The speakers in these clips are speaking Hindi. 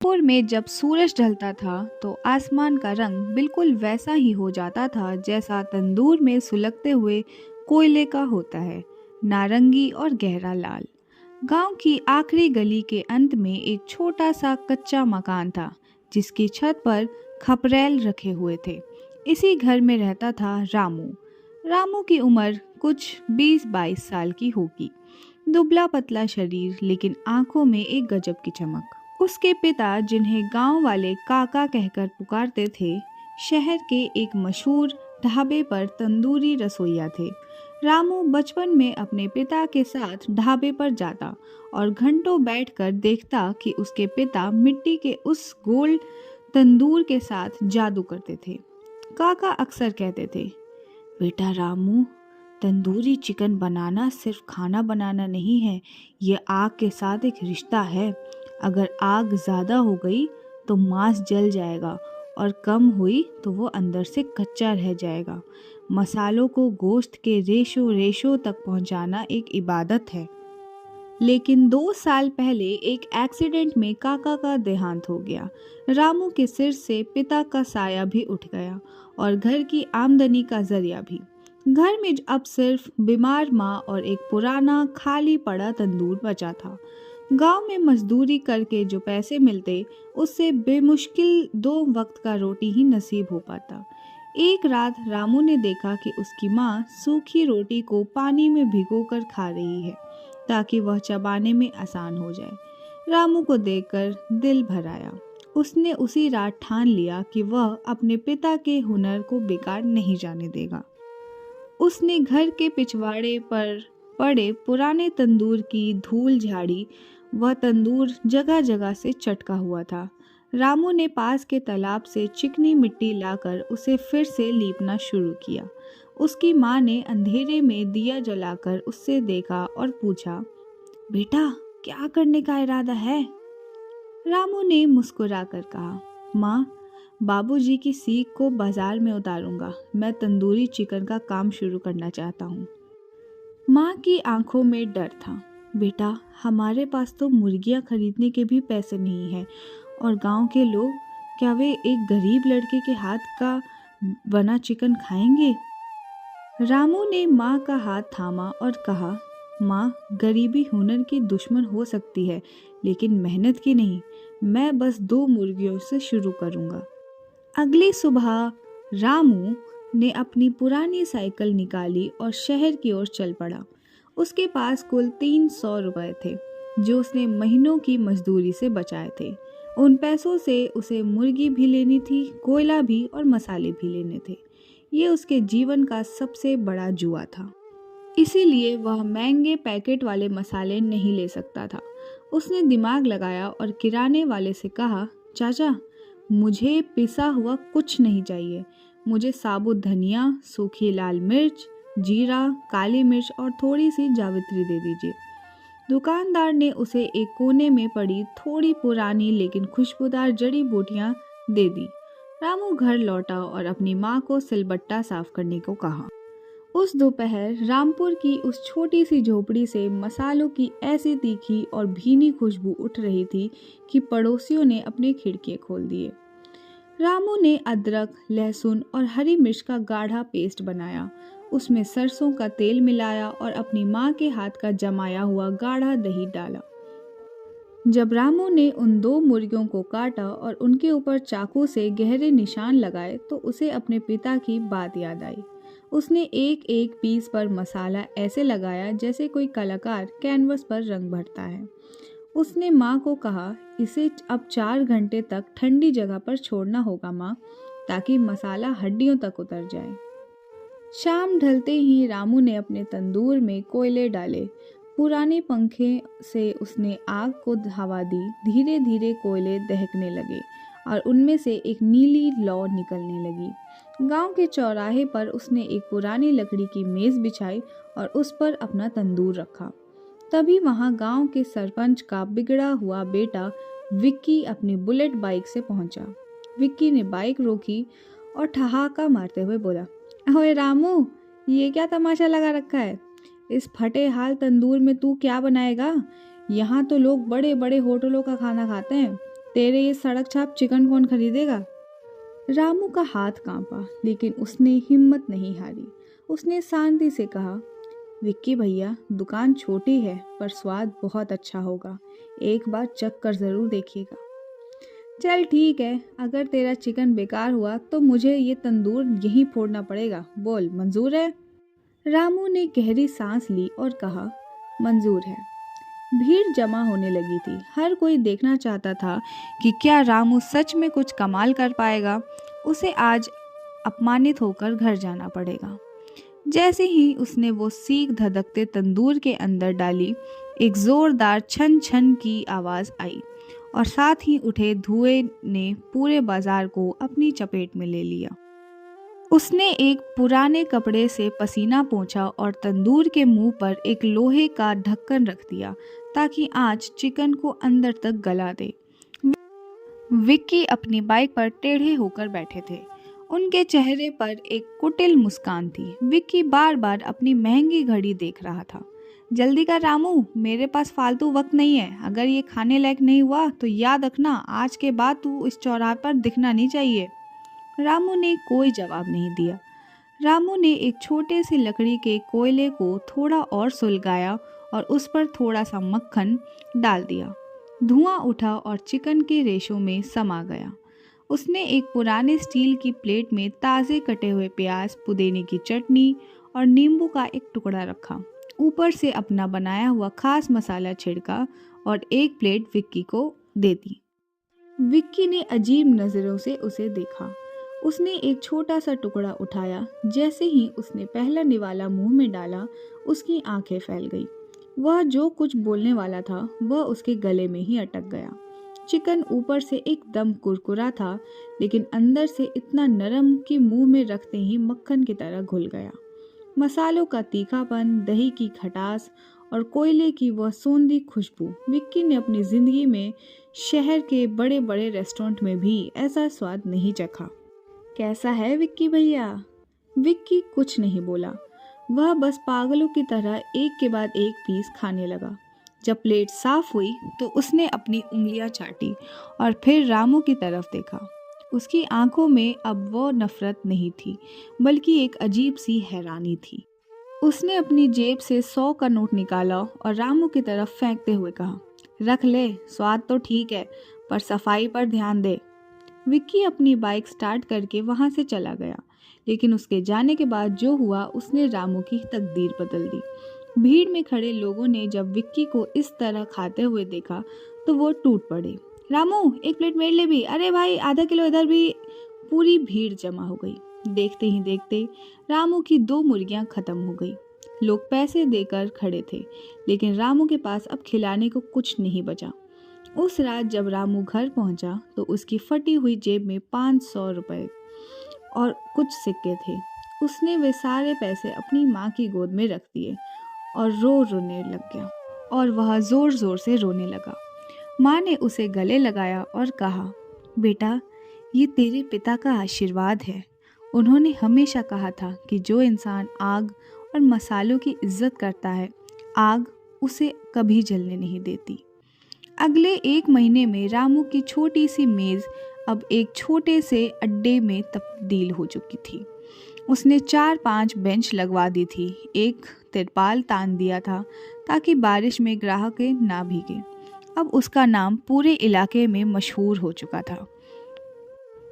भोर में जब सूरज ढलता था तो आसमान का रंग बिल्कुल वैसा ही हो जाता था जैसा तंदूर में सुलगते हुए कोयले का होता है, नारंगी और गहरा लाल। गांव की आखिरी गली के अंत में एक छोटा सा कच्चा मकान था जिसकी छत पर खपरेल रखे हुए थे। इसी घर में रहता था रामू। रामू की उम्र कुछ 20-22 साल की होगी। दुबला पतला शरीर लेकिन आंखों में एक गजब की चमक। उसके पिता, जिन्हें गांव वाले काका कहकर पुकारते थे, शहर के एक मशहूर ढाबे पर तंदूरी रसोइया थे। रामू बचपन में अपने पिता के साथ ढाबे पर जाता और घंटों बैठकर देखता कि उसके पिता मिट्टी के उस गोल तंदूर के साथ जादू करते थे। काका अक्सर कहते थे, बेटा रामू, तंदूरी चिकन बनाना सिर्फ खाना बनाना नहीं है, ये आग के साथ एक रिश्ता है। अगर आग ज़्यादा हो गई तो मांस जल जाएगा और कम हुई तो वो अंदर से कच्चा रह जाएगा। मसालों को गोश्त के रेशों रेशों तक पहुंचाना एक इबादत है। लेकिन 2 साल पहले एक एक्सीडेंट में काका का देहांत हो गया। रामू के सिर से पिता का साया भी उठ गया और घर की आमदनी का जरिया भी। घर में अब सिर्फ बीमार माँ और एक पुराना खाली पड़ा तंदूर बचा था। गांव में मजदूरी करके जो पैसे मिलते उससे बेमुश्किल 2 वक्त का रोटी ही नसीब हो पाता। एक रात रामू ने देखा कि उसकी माँ सूखी रोटी को पानी में भिगोकर खा रही है ताकि वह चबाने में आसान हो जाए। रामू को देखकर दिल भर आया। उसने उसी रात ठान लिया कि वह अपने पिता के हुनर को बेकार नहीं जाने देगा। उसने घर के पिछवाड़े पर पड़े पुराने तंदूर की धूल झाड़ी। वह तंदूर जगह जगह से चटका हुआ था। रामू ने पास के तालाब से चिकनी मिट्टी लाकर उसे फिर से लीपना शुरू किया। उसकी माँ ने अंधेरे में दिया जलाकर उससे देखा और पूछा, बेटा, क्या करने का इरादा है? रामू ने मुस्कुराकर कहा, माँ, बाबूजी की सीख को बाजार में उतारूंगा। मैं तंदूरी चिकन का काम शुरू करना चाहता हूँ। माँ की आंखों में डर था। बेटा, हमारे पास तो मुर्गियाँ खरीदने के भी पैसे नहीं हैं और गांव के लोग, क्या वे एक गरीब लड़के के हाथ का बना चिकन खाएंगे? रामू ने माँ का हाथ थामा और कहा, माँ, गरीबी हुनर की दुश्मन हो सकती है लेकिन मेहनत की नहीं। मैं बस 2 मुर्गियों से शुरू करूँगा। अगली सुबह रामू ने अपनी पुरानी साइकिल निकाली और शहर की ओर चल पड़ा। उसके पास कुल 300 रुपए थे जो उसने महीनों की मजदूरी से बचाए थे। उन पैसों से उसे मुर्गी भी लेनी थी, कोयला भी और मसाले भी लेने थे। ये उसके जीवन का सबसे बड़ा जुआ था। इसीलिए वह महंगे पैकेट वाले मसाले नहीं ले सकता था। उसने दिमाग लगाया और किराने वाले से कहा, चाचा, मुझे पिसा हुआ कुछ नहीं चाहिए। मुझे साबुत धनिया, सूखी लाल मिर्च, जीरा, काली मिर्च और थोड़ी सी जावित्री दे दीजिए। दुकानदार ने उसे एक कोने में पड़ी थोड़ी पुरानी लेकिन खुशबूदार जड़ी बूटियां दे दी। रामू घर लौटा और अपनी माँ को सिलबट्टा साफ करने को कहा। उस दोपहर रामपुर की उस छोटी सी झोपड़ी से मसालों की ऐसी तीखी और भीनी खुशबू उठ रही थी कि पड़ोसियों ने अपने खिड़कियां खोल दिए। रामू ने अदरक, लहसुन और हरी मिर्च का गाढ़ा पेस्ट बनाया। उसमें सरसों का तेल मिलाया और अपनी माँ के हाथ का जमाया हुआ गाढ़ा दही डाला। जब रामू ने उन 2 मुर्गियों को काटा और उनके ऊपर चाकू से गहरे निशान लगाए तो उसे अपने पिता की बात याद आई। उसने एक एक पीस पर मसाला ऐसे लगाया जैसे कोई कलाकार कैनवस पर रंग भरता है। उसने माँ को कहा, इसे अब 4 घंटे तक ठंडी जगह पर छोड़ना होगा माँ, ताकि मसाला हड्डियों तक उतर जाए। शाम ढलते ही रामू ने अपने तंदूर में कोयले डाले। पुराने पंखे से उसने आग को हवा दी। धीरे धीरे कोयले दहकने लगे और उनमें से एक नीली लौ निकलने लगी। गांव के चौराहे पर उसने एक पुरानी लकड़ी की मेज बिछाई और उस पर अपना तंदूर रखा। तभी वहां गांव के सरपंच का बिगड़ा हुआ बेटा विक्की अपनी बुलेट बाइक से पहुंचा। विक्की ने बाइक रोकी और ठहाका मारते हुए बोला, ओए रामू, ये क्या तमाशा लगा रखा है? इस फटे हाल तंदूर में तू क्या बनाएगा? यहाँ तो लोग बड़े बड़े होटलों का खाना खाते हैं। तेरे ये सड़क छाप चिकन कौन खरीदेगा? रामू का हाथ कांपा, लेकिन उसने हिम्मत नहीं हारी। उसने शांति से कहा, विक्की भैया, दुकान छोटी है पर स्वाद बहुत अच्छा होगा। एक बार चख कर जरूर देखिएगा। चल ठीक है, अगर तेरा चिकन बेकार हुआ तो मुझे ये तंदूर यहीं फोड़ना पड़ेगा। बोल, मंजूर है? रामू ने गहरी सांस ली और कहा, मंजूर है। भीड़ जमा होने लगी थी। हर कोई देखना चाहता था कि क्या रामू सच में कुछ कमाल कर पाएगा। उसे आज अपमानित होकर घर जाना पड़ेगा। जैसे ही उसने वो सीख धधकते तंदूर के अंदर डाली, एक जोरदार छन छन की आवाज आई और साथ ही उठे धुएं ने पूरे बाजार को अपनी चपेट में ले लिया। उसने एक पुराने कपड़े से पसीना पोंछा और तंदूर के मुंह पर एक लोहे का ढक्कन रख दिया ताकि आंच चिकन को अंदर तक गला दे। विक्की अपनी बाइक पर टेढ़े होकर बैठे थे। उनके चेहरे पर एक कुटिल मुस्कान थी। विक्की बार बार अपनी महंगी घड़ी देख रहा था। जल्दी कर रामू, मेरे पास फालतू वक्त नहीं है। अगर ये खाने लायक नहीं हुआ तो याद रखना, आज के बाद तू इस चौराहे पर दिखना नहीं चाहिए। रामू ने कोई जवाब नहीं दिया। रामू ने एक छोटे से लकड़ी के कोयले को थोड़ा और सुलगाया और उस पर थोड़ा सा मक्खन डाल दिया। धुआं उठा और चिकन के रेशों में समा गया। उसने एक पुराने स्टील की प्लेट में ताज़े कटे हुए प्याज, पुदीने की चटनी और नींबू का एक टुकड़ा रखा। ऊपर से अपना बनाया हुआ खास मसाला छिड़का और एक प्लेट विक्की को दे दी। विक्की ने अजीब नज़रों से उसे देखा। उसने एक छोटा सा टुकड़ा उठाया। जैसे ही उसने पहला निवाला मुंह में डाला, उसकी आंखें फैल गई। वह जो कुछ बोलने वाला था वह उसके गले में ही अटक गया। चिकन ऊपर से एकदम कुरकुरा था, लेकिन अंदर से इतना नरम कि मुंह में रखते ही मक्खन की तरह घुल गया। मसालों का तीखापन, दही की खटास और कोयले की वह सोंधी खुशबू। विक्की ने अपनी जिंदगी में शहर के बड़े बड़े रेस्टोरेंट में भी ऐसा स्वाद नहीं चखा। कैसा है विक्की भैया? विक्की कुछ नहीं बोला। वह बस पागलों की तरह एक के बाद एक पीस खाने लगा। जब प्लेट साफ हुई तो उसने अपनी उंगलियां चाटी और फिर रामू की तरफ देखा। उसकी आंखों में अब वो नफरत नहीं थी, बल्कि एक अजीब सी हैरानी थी। उसने अपनी जेब से 100 का नोट निकाला और रामू की तरफ फेंकते हुए कहा, रख ले, स्वाद तो ठीक है पर सफाई पर ध्यान दे। विक्की अपनी बाइक स्टार्ट करके वहां से चला गया, लेकिन उसके जाने के बाद जो हुआ उसने रामू की तकदीर बदल दी। भीड़ में खड़े लोगों ने जब विक्की को इस तरह खाते हुए देखा तो वो टूट पड़े। रामू, एक प्लेट मेरे लिए भी, अरे भाई आधा किलो इधर भी। पूरी भीड़ जमा हो गई। देखते ही देखते रामू की 2 मुर्गियां खत्म हो गई। लोग पैसे देकर खड़े थे, लेकिन रामू के पास अब खिलाने को कुछ नहीं बचा। उस रात जब रामू घर पहुंचा तो उसकी फटी हुई जेब में 500 रुपए और कुछ सिक्के थे। उसने वे सारे पैसे अपनी माँ की गोद में रख दिए और रोने लग गया और वह जोर जोर से रोने लगा। माँ ने उसे गले लगाया और कहा, बेटा, ये तेरे पिता का आशीर्वाद है। उन्होंने हमेशा कहा था कि जो इंसान आग और मसालों की इज्जत करता है, आग उसे कभी जलने नहीं देती। अगले 1 महीने में रामू की छोटी सी मेज़ अब एक छोटे से अड्डे में तब्दील हो चुकी थी। उसने 4-5 बेंच लगवा दी थी, एक तिरपाल तान दिया था ताकि बारिश में ग्राहक ना भीगे। अब उसका नाम पूरे इलाके में मशहूर हो चुका था।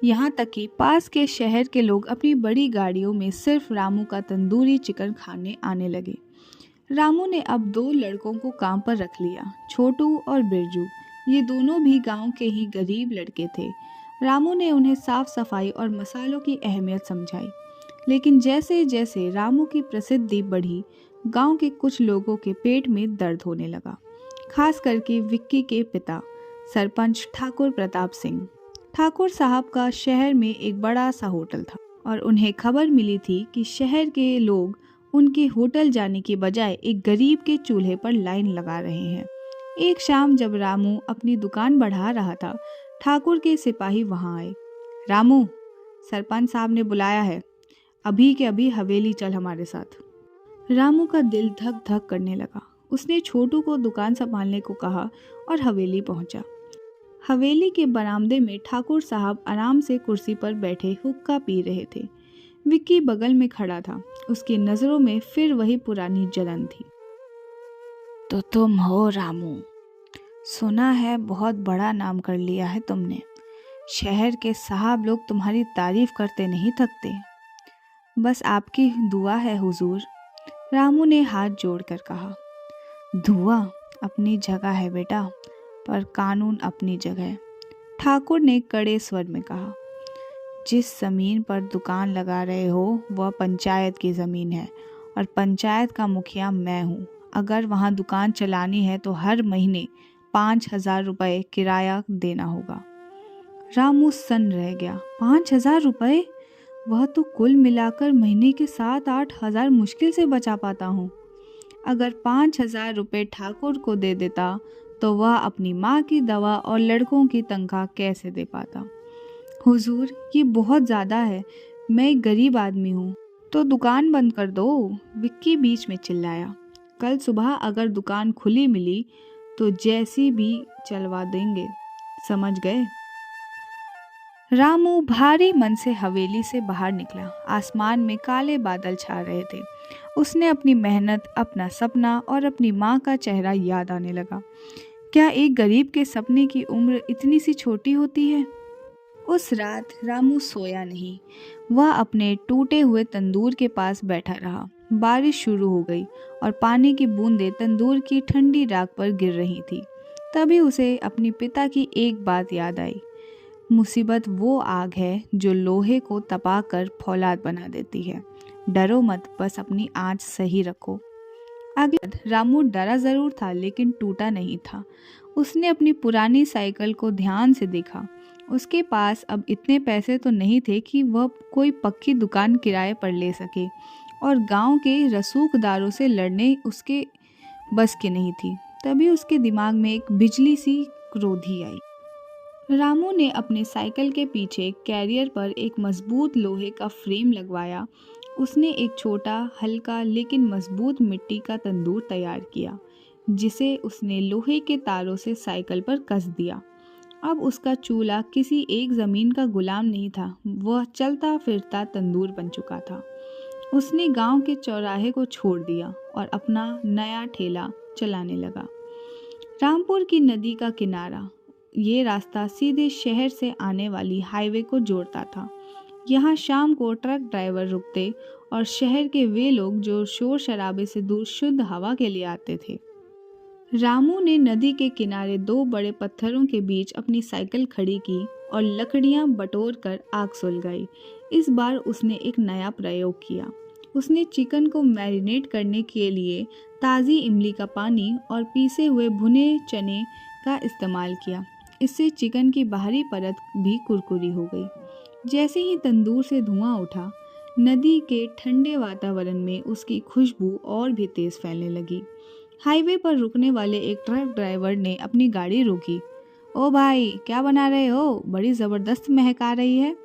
यहाँ तक कि पास के शहर के लोग अपनी बड़ी गाड़ियों में सिर्फ रामू का तंदूरी चिकन खाने आने लगे। रामू ने अब 2 लड़कों को काम पर रख लिया, छोटू और बिरजू। ये दोनों भी गांव के ही गरीब लड़के थे। रामू ने उन्हें साफ सफाई और मसालों की अहमियत समझाई, लेकिन जैसे जैसे रामू की प्रसिद्धि बढ़ी, गांव के कुछ लोगों के पेट में दर्द होने लगा। खास करके विक्की के पिता, सरपंच ठाकुर प्रताप सिंह। ठाकुर साहब का शहर में एक बड़ा सा होटल था और उन्हें खबर मिली थी कि शहर के लोग उनके होटल जाने के बजाय एक गरीब के चूल्हे पर लाइन लगा रहे हैं। एक शाम जब रामू अपनी दुकान बढ़ा रहा था, ठाकुर के सिपाही वहां आए। रामू, सरपंच साहब ने बुलाया है, अभी के अभी हवेली चल हमारे साथ। रामू का दिल धक धक करने लगा। उसने छोटू को दुकान संभालने को कहा और हवेली पहुंचा। हवेली के बरामदे में ठाकुर साहब आराम से कुर्सी पर बैठे हुक्का पी रहे थे। विक्की बगल में खड़ा था। उसकी नजरों में फिर वही पुरानी जलन थी। तो तुम हो रामू? सुना है बहुत बड़ा नाम कर लिया है तुमने। शहर के साहब लोग तुम्हारी तारीफ करते नहीं थकते। बस आपकी दुआ है हुजूर। रामू ने हाथ जोड़कर कहा। दुआ अपनी जगह है बेटा, पर कानून अपनी जगह। ठाकुर ने कड़े स्वर में कहा। जिस जमीन पर दुकान लगा रहे हो वह पंचायत की ज़मीन है और पंचायत का मुखिया मैं हूँ। अगर वहाँ दुकान चलानी है तो हर महीने 5,000 रुपये किराया देना होगा। रामू सन्न रह गया। 5,000 रुपये? वह तो कुल मिलाकर महीने के 7-8 हज़ार मुश्किल से बचा पाता हूँ। अगर 5,000 रुपये ठाकुर को दे देता तो वह अपनी माँ की दवा और लड़कों की तनख्वाह कैसे दे पाता? हुजूर, ये बहुत ज़्यादा है। मैं एक गरीब आदमी हूँ। तो दुकान बंद कर दो, विक्की बीच में चिल्लाया। कल सुबह अगर दुकान खुली मिली तो जैसी भी चलवा देंगे, समझ गए? रामू भारी मन से हवेली से बाहर निकला। आसमान में काले बादल छा रहे थे। उसने अपनी मेहनत, अपना सपना और अपनी माँ का चेहरा याद आने लगा। क्या एक गरीब के सपने की उम्र इतनी सी छोटी होती है? उस रात रामू सोया नहीं। वह अपने टूटे हुए तंदूर के पास बैठा रहा। बारिश शुरू हो गई और पानी की बूंदें तंदूर की ठंडी राख पर गिर रही थी। तभी उसे अपने पिता की एक बात याद आई। मुसीबत वो आग है जो लोहे को तपाकर फौलाद बना देती है। डरो मत, बस अपनी आँच सही रखो। अगले रामू डरा जरूर था लेकिन टूटा नहीं था। उसने अपनी पुरानी साइकिल को ध्यान से देखा। उसके पास अब इतने पैसे तो नहीं थे कि वह कोई पक्की दुकान किराए पर ले सके और गांव के रसूखदारों से लड़ने उसके बस की नहीं थी। तभी उसके दिमाग में एक बिजली सी क्रोधी आई। रामू ने अपने साइकिल के पीछे कैरियर पर एक मजबूत लोहे का फ्रेम लगवाया। उसने एक छोटा, हल्का लेकिन मजबूत मिट्टी का तंदूर तैयार किया, जिसे उसने लोहे के तारों से साइकिल पर कस दिया। अब उसका चूल्हा किसी एक ज़मीन का गुलाम नहीं था, वह चलता फिरता तंदूर बन चुका था। उसने गांव के चौराहे को छोड़ दिया और अपना नया ठेला चलाने लगा। रामपुर की नदी का किनारा, ये रास्ता सीधे शहर से आने वाली हाईवे को जोड़ता था। यहाँ शाम को ट्रक ड्राइवर रुकते और शहर के वे लोग जो शोर शराबे से दूर शुद्ध हवा के लिए आते थे। रामू ने नदी के किनारे 2 बड़े पत्थरों के बीच अपनी साइकिल खड़ी की और लकड़ियां बटोर कर आग सुलगाई। इस बार उसने एक नया प्रयोग किया। उसने चिकन को मैरिनेट करने के लिए ताज़ी इमली का पानी और पीसे हुए भुने चने का इस्तेमाल किया। इससे चिकन की बाहरी परत भी कुरकुरी हो गई। जैसे ही तंदूर से धुआं उठा, नदी के ठंडे वातावरण में उसकी खुशबू और भी तेज फैलने लगी। हाईवे पर रुकने वाले एक ट्रक ड्राइवर ने अपनी गाड़ी रोकी। ओ भाई, क्या बना रहे हो? बड़ी ज़बरदस्त महक आ रही है।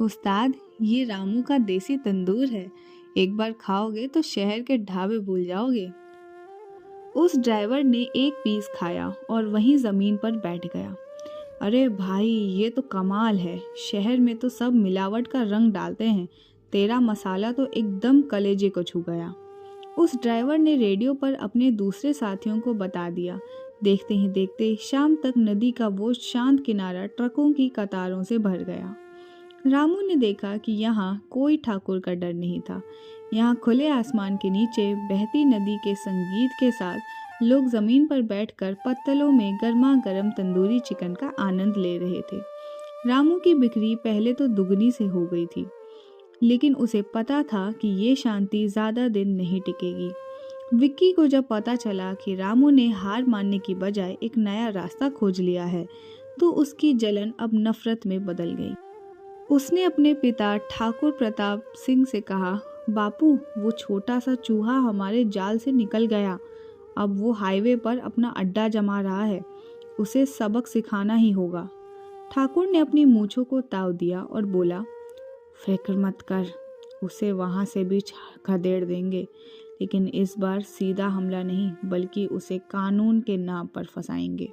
उस्ताद, ये रामू का देसी तंदूर है। एक बार खाओगे तो शहर के ढाबे भूल जाओगे। उस ड्राइवर ने एक पीस खाया और वहीं ज़मीन पर बैठ गया। अरे भाई, ये तो कमाल है। शहर में तो सब मिलावट का रंग डालते हैं, तेरा मसाला तो एकदम कलेजे को छू गया। उस ड्राइवर ने रेडियो पर अपने दूसरे साथियों को बता दिया। देखते ही देखते शाम तक नदी का वो शांत किनारा ट्रकों की कतारों से भर गया। रामू ने देखा कि यहाँ कोई ठाकुर का डर नहीं था। यहाँ खुले आसमान के नीचे बहती नदी के संगीत के साथ लोग जमीन पर बैठकर पत्तलों में गर्मा गर्म तंदूरी चिकन का आनंद ले रहे थे। रामू की बिक्री पहले तो दुगनी से हो गई थी, लेकिन उसे पता था कि ये शांति ज़्यादा दिन नहीं टिकेगी। विक्की को जब पता चला कि रामू ने हार मानने की बजाय एक नया रास्ता खोज लिया है, तो उसकी जलन अब नफरत में बदल गई। उसने अपने पिता ठाकुर प्रताप सिंह से कहा, बापू, वो छोटा सा चूहा हमारे जाल से निकल गया। अब वो हाईवे पर अपना अड्डा जमा रहा है। उसे सबक सिखाना ही होगा। ठाकुर ने अपनी मूंछों को ताव दिया और बोला, फिक्र मत कर, उसे वहाँ से भी खदेड़ देंगे, लेकिन इस बार सीधा हमला नहीं, बल्कि उसे कानून के नाम पर फंसाएंगे।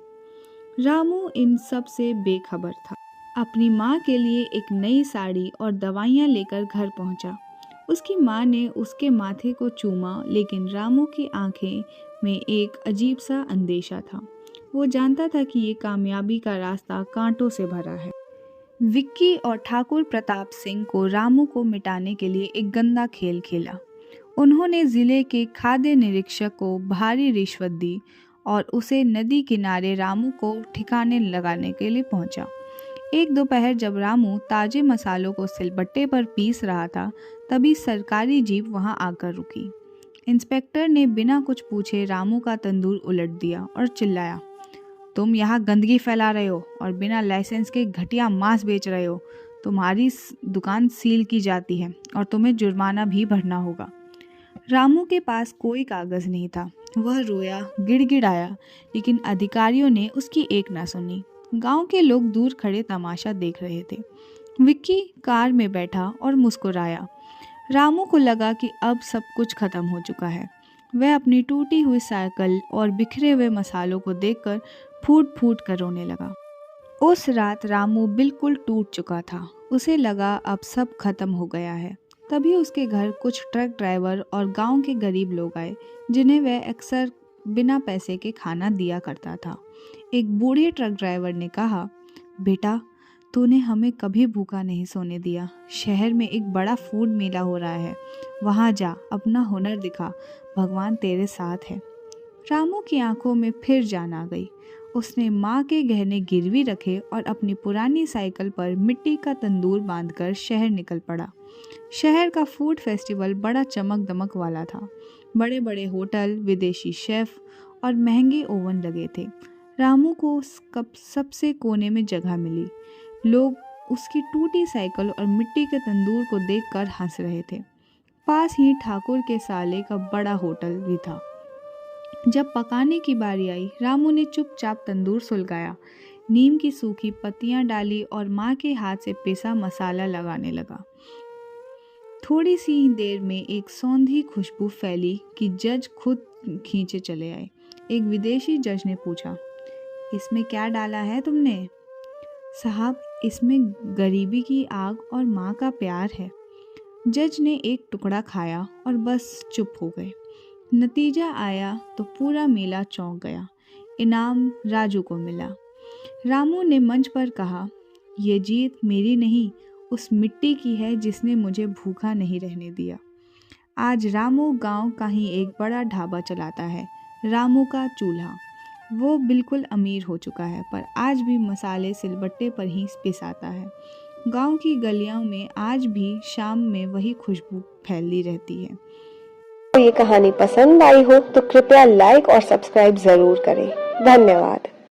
रामू इन सब से बेखबर था। अपनी माँ के लिए एक नई साड़ी और दवाइयाँ लेकर घर पहुँचा। उसकी माँ ने उसके माथे को चूमा, लेकिन रामू की आंखें में एक अजीब सा अंदेशा था। वो जानता था कि ये कामयाबी का रास्ता कांटों से भरा है। विक्की और ठाकुर प्रताप सिंह को रामू को मिटाने के लिए एक गंदा खेल खेला। उन्होंने जिले के खाद्य निरीक्षक को भारी रिश्वत दी और उसे नदी किनारे रामू को ठिकाने लगाने के लिए पहुंचा। एक दोपहर जब रामू ताजे मसालों को सिलबट्टे पर पीस रहा था, तभी सरकारी जीप वहां आकर रुकी। इंस्पेक्टर ने बिना कुछ पूछे रामू का तंदूर उलट दिया और चिल्लाया, तुम यहाँ गंदगी फैला रहे हो और बिना लाइसेंस के घटिया मांस बेच रहे हो। तुम्हारी दुकान सील की जाती है और तुम्हें जुर्माना भी भरना होगा। रामू के पास कोई कागज नहीं था। वह रोया, गिड़गिड़ाया, लेकिन अधिकारियों ने उसकी एक ना सुनी। गांव के लोग दूर खड़े तमाशा देख रहे थे। विक्की कार में बैठा और मुस्कुराया। रामू को लगा कि अब सब कुछ खत्म हो चुका है। वह अपनी टूटी हुई साइकिल और बिखरे हुए मसालों को देखकर फूट फूट कर रोने लगा। उस रात रामू बिल्कुल टूट चुका था। उसे लगा अब सब खत्म हो गया है। तभी उसके घर कुछ ट्रक ड्राइवर और गांव के गरीब लोग आए, जिन्हें वह अक्सर बिना पैसे के खाना दिया करता था। एक बूढ़े ट्रक ड्राइवर ने कहा, बेटा, तूने हमें कभी भूखा नहीं सोने दिया। शहर में एक बड़ा फूड मेला हो रहा है, वहां जा, अपना हुनर दिखा, भगवान तेरे साथ है। रामू की आंखों में फिर जान आ गई। उसने माँ के गहने गिरवी रखे और अपनी पुरानी साइकिल पर मिट्टी का तंदूर बांधकर शहर निकल पड़ा। शहर का फूड फेस्टिवल बड़ा चमक दमक वाला था। बड़े बड़े होटल, विदेशी शेफ और महंगे ओवन लगे थे। रामू को सबसे कोने में जगह मिली। लोग उसकी टूटी साइकिल और मिट्टी के तंदूर को देखकर हंस रहे थे। पास ही ठाकुर के साले का बड़ा होटल भी था। जब पकाने की बारी आई, रामू ने चुपचाप तंदूर सुलगाया, नीम की सूखी पत्तियां डाली और माँ के हाथ से पिसा मसाला लगाने लगा। थोड़ी सी ही देर में एक सौंधी खुशबू फैली कि जज खुद खींचे चले आए। एक विदेशी जज ने पूछा, इसमें क्या डाला है तुमने? साहब, इसमें गरीबी की आग और माँ का प्यार है। जज ने एक टुकड़ा खाया और बस चुप हो गए। नतीजा आया तो पूरा मेला चौंक गया। इनाम राजू को मिला। रामू ने मंच पर कहा, ये जीत मेरी नहीं, उस मिट्टी की है जिसने मुझे भूखा नहीं रहने दिया। आज रामू गांव का ही एक बड़ा ढाबा चलाता है, रामू का चूल्हा। वो बिल्कुल अमीर हो चुका है, पर आज भी मसाले सिलबट्टे पर ही पिसाता है। गांव की गलियों में आज भी शाम में वही खुशबू फैली रहती है। तो ये कहानी पसंद आई हो तो कृपया लाइक और सब्सक्राइब जरूर करें। धन्यवाद।